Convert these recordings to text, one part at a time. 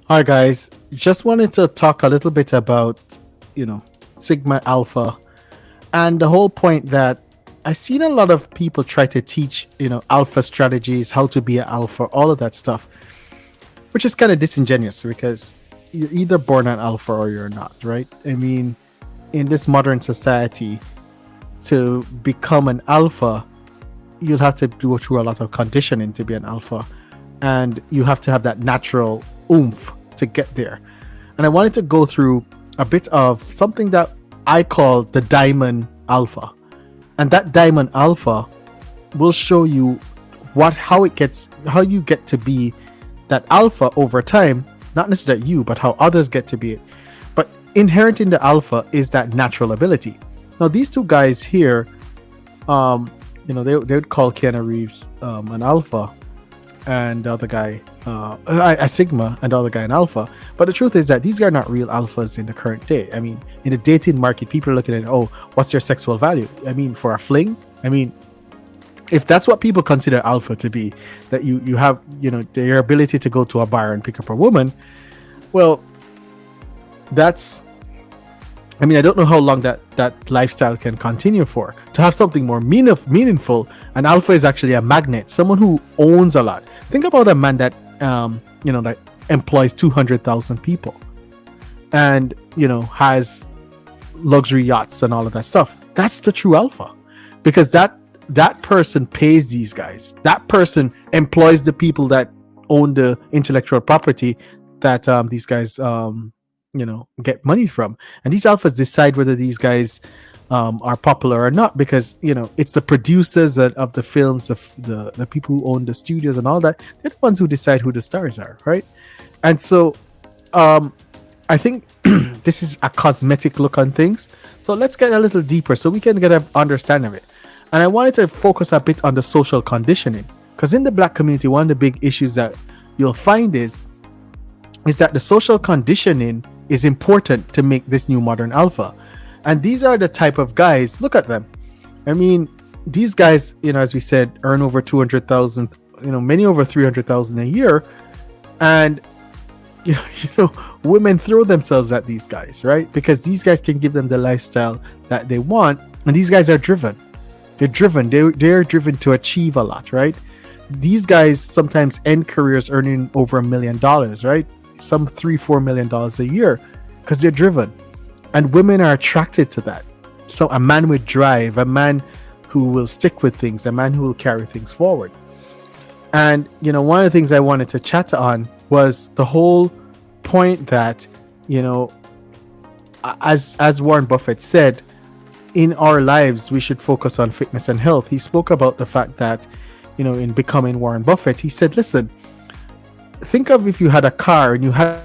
Hi guys, just wanted to talk a little bit about, you know, Sigma Alpha and the whole point that I've seen a lot of people try to teach, alpha strategies, how to be an alpha, all of that stuff, which is kind of disingenuous because you're either born an alpha or you're not, right? I mean, in this modern society, to become an alpha, you'll have to go through a lot of conditioning to be an alpha, and you have to have that natural oomph to get there. And I wanted to go through a bit of something that I call the diamond alpha. And that diamond alpha will show you how you get to be that alpha over time, not necessarily you, but how others get to be it. But inherent in the alpha is that natural ability. Now, these two guys here, they would call Keanu Reeves an alpha, and the other guy a sigma, and the other guy an alpha. But the truth is that these are not real alphas in the current day. I mean, in the dating market, people are looking at, oh, what's your sexual value? I mean, for a fling? I mean, if that's what people consider alpha to be, that you have, your ability to go to a bar and pick up a woman, well, that's, I mean, I don't know how long that lifestyle can continue for. To have something more meaningful, an alpha is actually a magnet, someone who owns a lot. Think about a man that that employs 200,000 people, and has luxury yachts and all of that stuff. That's the true alpha, because that person pays these guys. That person employs the people that own the intellectual property that these guys get money from. And these alphas decide whether these guys are popular or not, because it's the producers of the films, the people who own the studios and all that. They're the ones who decide who the stars are, right? And so I think this is a cosmetic look on things. So let's get a little deeper so we can get an understanding of it. And I wanted to focus a bit on the social conditioning, because in the Black community, one of the big issues that you'll find is that the social conditioning is important to make this new modern alpha. And these are the type of guys, look at them. I mean, these guys, as we said, earn over 200,000, many over 300,000 a year. And, women throw themselves at these guys, right? Because these guys can give them the lifestyle that they want. And these guys are driven. They're driven. They're driven to achieve a lot, right? These guys sometimes end careers earning over $1 million, right? Some $3-4 million a year, because they're driven. And women are attracted to that. So a man with drive, a man who will stick with things, a man who will carry things forward. And one of the things I wanted to chat on was the whole point that as Warren Buffett said, in our lives we should focus on fitness and health. He spoke about the fact that in becoming Warren Buffett, he said, listen, think of if you had a car and you had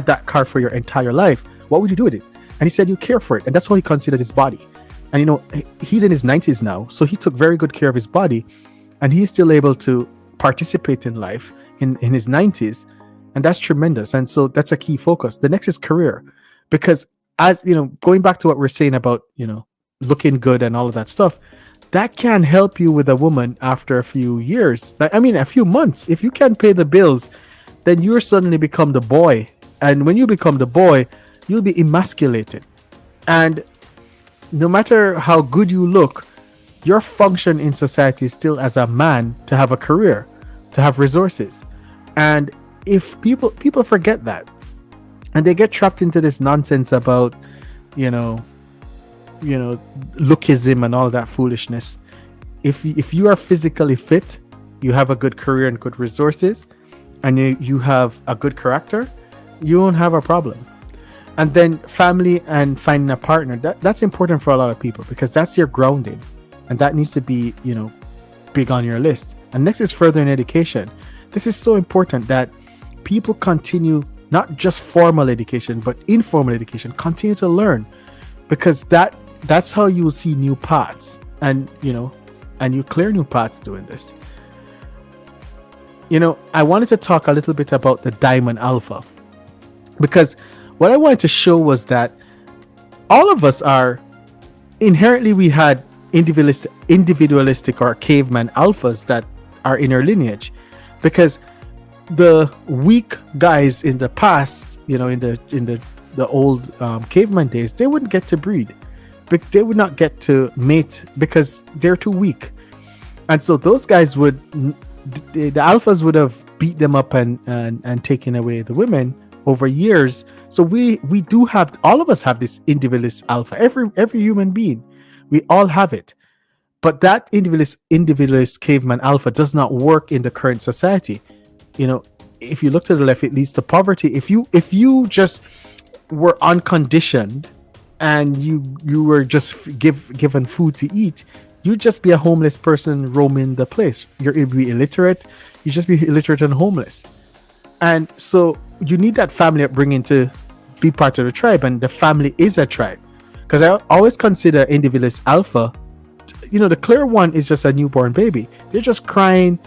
that car for your entire life, what would you do with it? And he said you care for it. And that's how he considered his body. And he's in his 90s now, so he took very good care of his body, and he's still able to participate in life in his 90s, and that's tremendous. And so that's a key focus. The next is career, because as going back to what we're saying about looking good and all of that stuff, that can help you with a woman after a few years, a few months. If you can't pay the bills, then you're suddenly become the boy. And when you become the boy, you'll be emasculated. And no matter how good you look, your function in society is still as a man to have a career, to have resources. And if people forget that, and they get trapped into this nonsense about, lookism and all that foolishness. If you are physically fit, you have a good career and good resources, and you have a good character, you won't have a problem. And then family and finding a partner, that's important for a lot of people, because that's your grounding, and that needs to be big on your list. And next is further in education. This is so important that people continue, not just formal education but informal education, continue to learn, because that's how you will see new paths, and you clear new paths doing this. I wanted to talk a little bit about the diamond alpha, because what I wanted to show was that all of us are inherently, we had individualistic or caveman alphas that are in our lineage. because the weak guys in the past, in the old caveman days, they wouldn't get to breed, but they would not get to mate because they're too weak. And so those guys the alphas would have beat them up and taken away the women over years. So we do have, all of us have this individualist alpha. Every human being, we all have it. But that individualist caveman alpha does not work in the current society. If you look to the left, it leads to poverty. If you just were unconditioned and you were just given food to eat, you'd just be a homeless person roaming the place. You'd be illiterate. You just be illiterate and homeless. And so you need that family upbringing to be part of the tribe, and the family is a tribe. Because I always consider individualist alpha, the clear one is just a newborn baby. They're just crying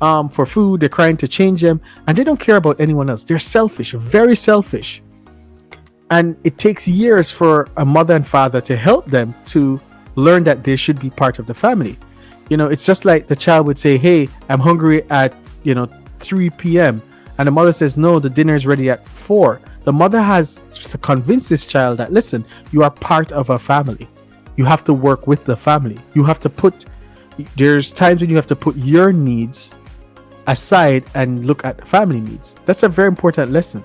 for food. They're crying to change them, and they don't care about anyone else. They're selfish, very selfish. And it takes years for a mother and father to help them to learn that they should be part of the family. It's just like the child would say, hey, I'm hungry at 3 p.m. and the mother says, no, the dinner is ready at 4. The mother has to convince this child that, listen, you are part of a family. You have to work with the family. There's times when you have to put your needs aside and look at family needs. That's a very important lesson.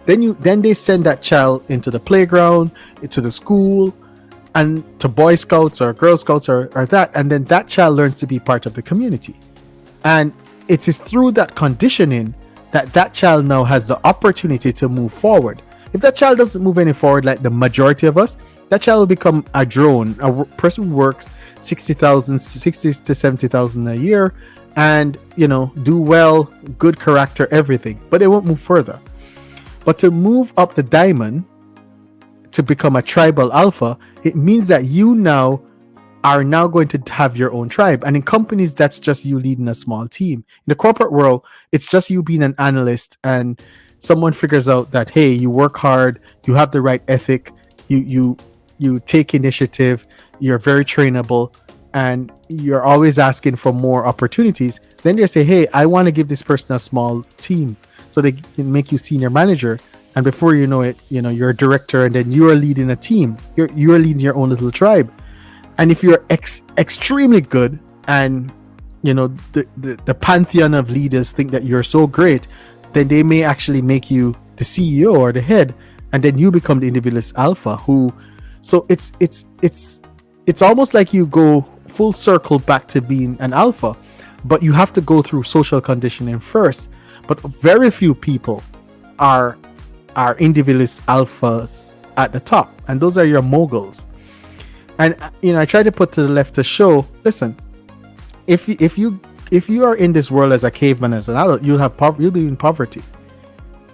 Then they send that child into the playground, into the school, and to Boy Scouts or Girl Scouts or that, and then that child learns to be part of the community. And it is through that conditioning that child now has the opportunity to move forward. If that child doesn't move any forward, like the majority of us, that child will become a drone, a person who works 60 to 70,000 a year, and do well, good character, everything, but they won't move further. But to move up the diamond, to become a tribal alpha, it means that you are now going to have your own tribe. And in companies, that's just you leading a small team. In the corporate world, it's just you being an analyst, and someone figures out that, hey, you work hard, you have the right ethic, you take initiative, you're very trainable, and you're always asking for more opportunities. Then they say, hey, I want to give this person a small team, so they can make you senior manager. And before you know it, you're a director, and then you're leading a team. You're leading your own little tribe. And if you're extremely good, and the pantheon of leaders think that you're so great, then they may actually make you the CEO or the head, and then you become the individualist alpha. So it's almost like you go full circle back to being an alpha, but you have to go through social conditioning first. But very few people are individualist alphas at the top, and those are your moguls. And I try to put to the left to show, listen, if you are in this world as a caveman, as an adult, you'll be in poverty.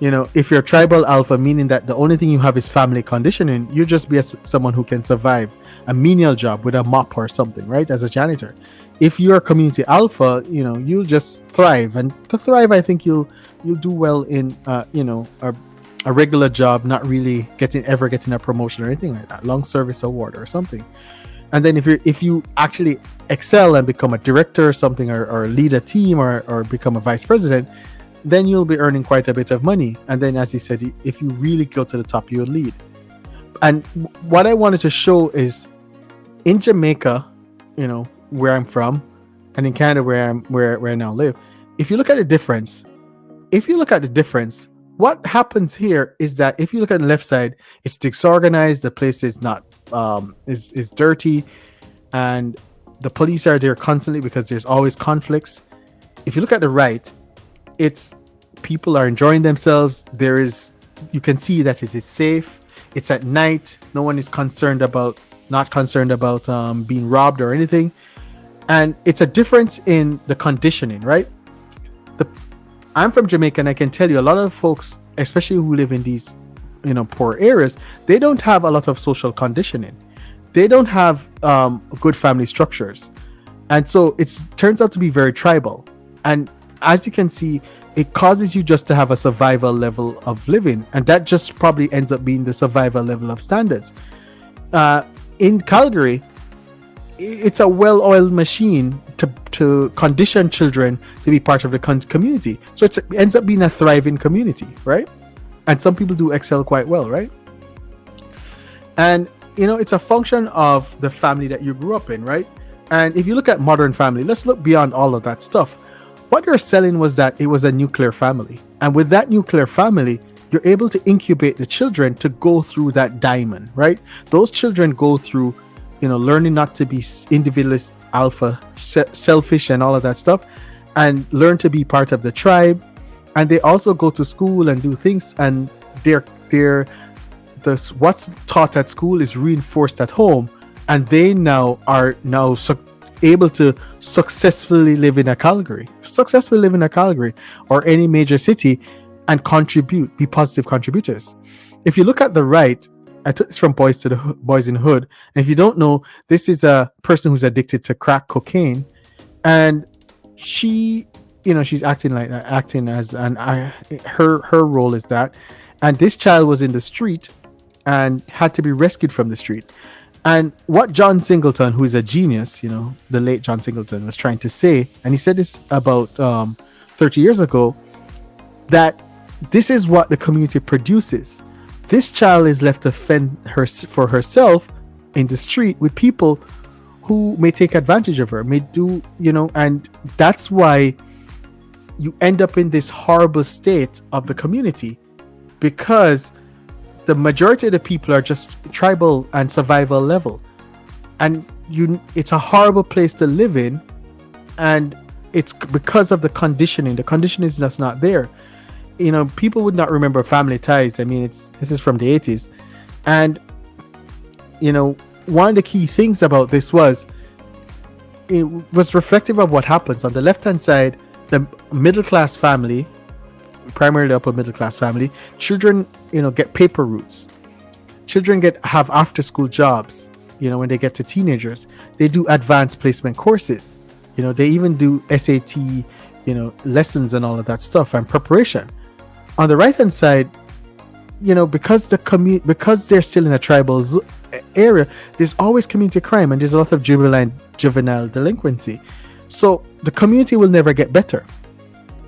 If you're tribal alpha, meaning that the only thing you have is family conditioning, you just be someone who can survive a menial job with a mop or something, right, as a janitor. If you're community alpha, you'll just thrive. And to thrive, I think you'll do well in a regular job, not really ever getting a promotion or anything like that, long service award or something. And then if you actually excel and become a director or something, or lead a team, or become a vice president, then you'll be earning quite a bit of money. And then, as you said, if you really go to the top, you'll lead. And what I wanted to show is, in Jamaica, where I'm from, and in Canada where I now live, if you look at the difference, what happens here is that if you look at the left side, it's disorganized. The place is not is dirty, and the police are there constantly because there's always conflicts. If you look at the right, it's people are enjoying themselves. You can see that it is safe. It's at night. No one is not concerned about being robbed or anything. And it's a difference in the conditioning, right? I'm from Jamaica, and I can tell you a lot of folks, especially who live in these, poor areas, they don't have a lot of social conditioning. They don't have good family structures. And so it turns out to be very tribal. And as you can see, it causes you just to have a survival level of living. And that just probably ends up being the survival level of standards. In Calgary, it's a well-oiled machine to condition children to be part of the community. So it ends up being a thriving community, right? And some people do excel quite well, right? And it's a function of the family that you grew up in, right? And if you look at modern family, let's look beyond all of that stuff. What you're selling was that it was a nuclear family, and with that nuclear family, you're able to incubate the children to go through that diamond, right? Those children go through learning not to be individualist, alpha, selfish, and all of that stuff, and learn to be part of the tribe. And they also go to school and do things, and what's taught at school is reinforced at home, and they are able to successfully live in a Calgary or any major city and be positive contributors. If you look at the right, I took this from Boys in the Hood, and if you don't know, this is a person who's addicted to crack cocaine, and she's acting as her role is that, and this child was in the street and had to be rescued from the street. And what John Singleton, who is a genius, the late John Singleton, was trying to say, and he said this about 30 years ago, that this is what the community produces. This child is left to fend for herself in the street with people who may take advantage of her, may do, and that's why you end up in this horrible state of the community, because the majority of the people are just tribal and survival level, and it's a horrible place to live in, and it's because of the conditioning. The conditioning is just not there. People would not remember Family Ties. I mean, this is from the 80s, and one of the key things about this was it was reflective of what happens on the left hand side. The middle class family, primarily upper middle class family, children get paper routes. Children have after school jobs. When they get to teenagers, they do advanced placement courses. They even do SAT lessons and all of that stuff and preparation. On the right hand side, because they're still in a tribal area, there's always community crime, and there's a lot of juvenile delinquency. So the community will never get better.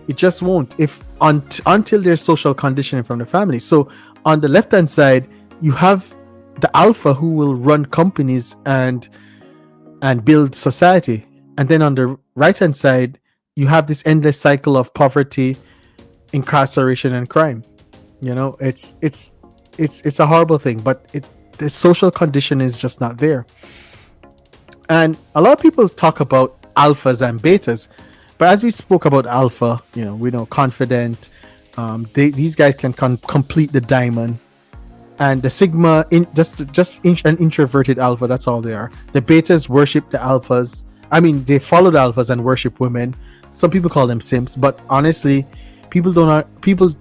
It just won't until there's social conditioning from the family. So on the left hand side, you have the alpha who will run companies and build society, and then on the right hand side, you have this endless cycle of poverty, incarceration, and crime. It's a horrible thing, but the social condition is just not there. And a lot of people talk about alphas and betas, but as we spoke about alpha, we know confident, these guys can complete the diamond, and the sigma an introverted alpha, that's all they are. The betas worship the alphas. I mean, they follow the alphas and worship women. Some people call them simps, but honestly, people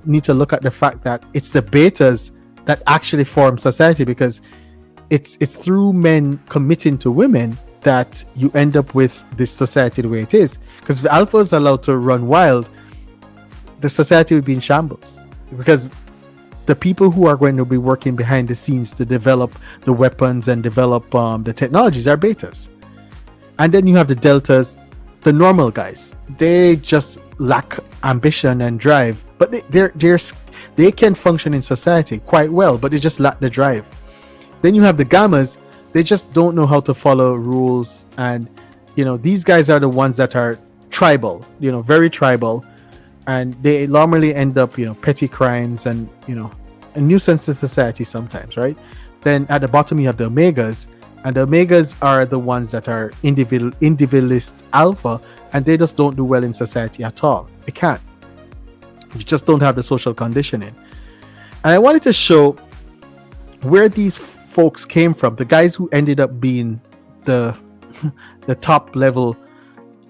need to look at the fact that it's the betas that actually form society, because it's through men committing to women that you end up with this society the way it is. Because if the alpha is allowed to run wild, the society would be in shambles, because the people who are going to be working behind the scenes to develop the weapons and develop the technologies are betas. And then you have the deltas, the normal guys. They just lack ambition and drive, but they can function in society quite well, but they just lack the drive. Then you have the gammas. They just don't know how to follow rules, and these guys are the ones that are tribal, very tribal, and they normally end up petty crimes and a nuisance to society sometimes, right? Then at the bottom you have the omegas, and the omegas are the ones that are individualist alpha, and they just don't do well in society at all. They can't. You just don't have the social conditioning. And I wanted to show where these folks came from, the guys who ended up being the top level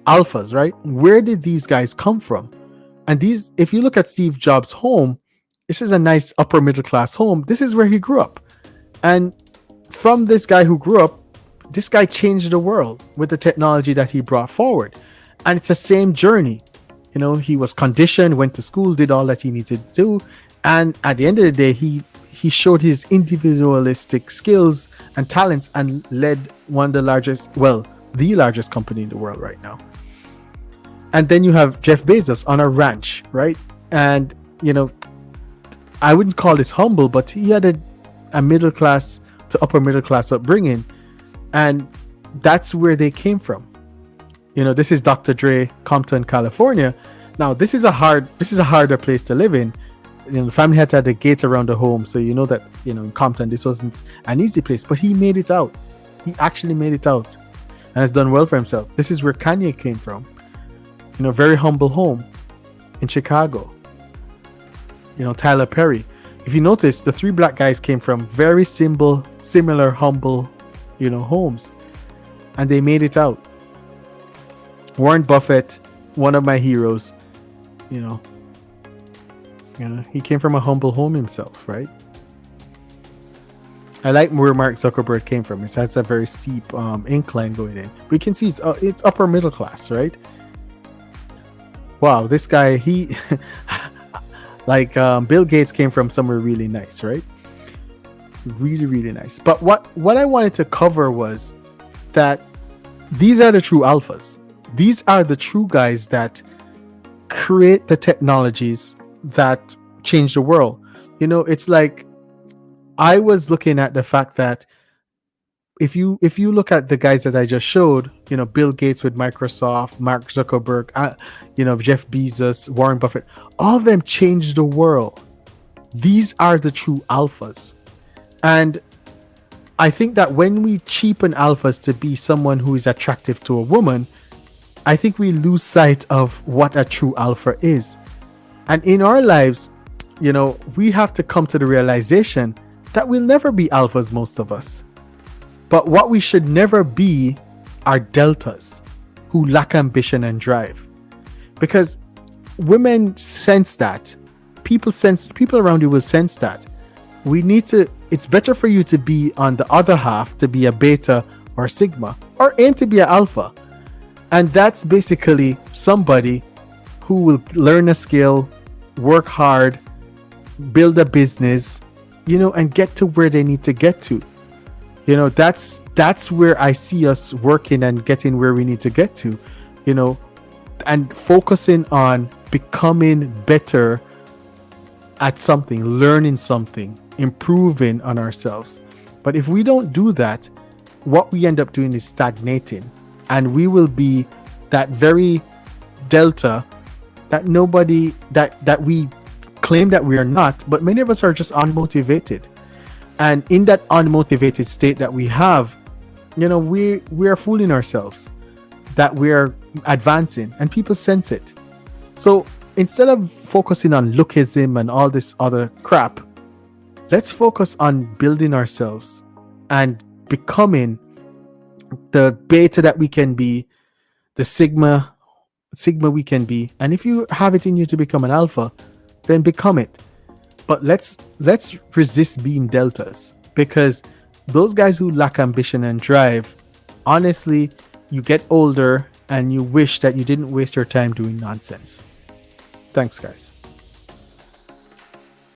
alphas, right? Where did these guys come from? And if you look at Steve Jobs' home, this is a nice upper middle class home. This is where he grew up. And from this guy who grew up, this guy changed the world with the technology that he brought forward. And it's the same journey. He was conditioned, went to school, did all that he needed to do. And at the end of the day, he he showed his individualistic skills and talents and led one of the largest, well, the largest company in the world right now. And then you have Jeff Bezos on a ranch, right? And, I wouldn't call this humble, but he had a middle class to upper middle class upbringing. And that's where they came from. This is Dr. Dre, Compton, California. Now, this is a harder place to live in. The family had to have a gate around the home. So that, in Compton, this wasn't an easy place, but he made it out. He actually made it out and has done well for himself. This is where Kanye came from. Very humble home in Chicago. Tyler Perry. If you notice, the three black guys came from very similar, humble, homes. And they made it out. Warren Buffett, one of my heroes, he came from a humble home himself, right? I like where Mark Zuckerberg came from. It has a very steep incline going in. We can see it's upper middle class, right? Wow, this guy, he like Bill Gates came from somewhere really nice, right? Really, really nice. But what I wanted to cover was that these are the true alphas. These are the true guys that create the technologies that change the world. It's like I was looking at the fact that if you look at the guys that I just showed, Bill Gates with Microsoft, Mark Zuckerberg, Jeff Bezos, Warren Buffett, all of them changed the world. These are the true alphas. And I think that when we cheapen alphas to be someone who is attractive to a woman, I think we lose sight of what a true alpha is. And in our lives, we have to come to the realization that we'll never be alphas, most of us. But what we should never be are deltas who lack ambition and drive. Because women sense that. People around you will sense that. It's better for you to be on the other half, to be a beta or sigma, or aim to be an alpha. And that's basically somebody who will learn a skill, work hard, build a business, and get to where they need to get to. That's where I see us working and getting where we need to get to, and focusing on becoming better at something, learning something, improving on ourselves. But if we don't do that, what we end up doing is stagnating. And we will be that very delta that we claim that we are not, but many of us are just unmotivated. And in that unmotivated state that we have, we are fooling ourselves that we are advancing, and people sense it. So instead of focusing on lookism and all this other crap, let's focus on building ourselves and becoming the beta that we can be, the sigma we can be. And if you have it in you to become an alpha, then become it. But let's resist being deltas, because those guys who lack ambition and drive, honestly, you get older and you wish that you didn't waste your time doing nonsense. Thanks, guys.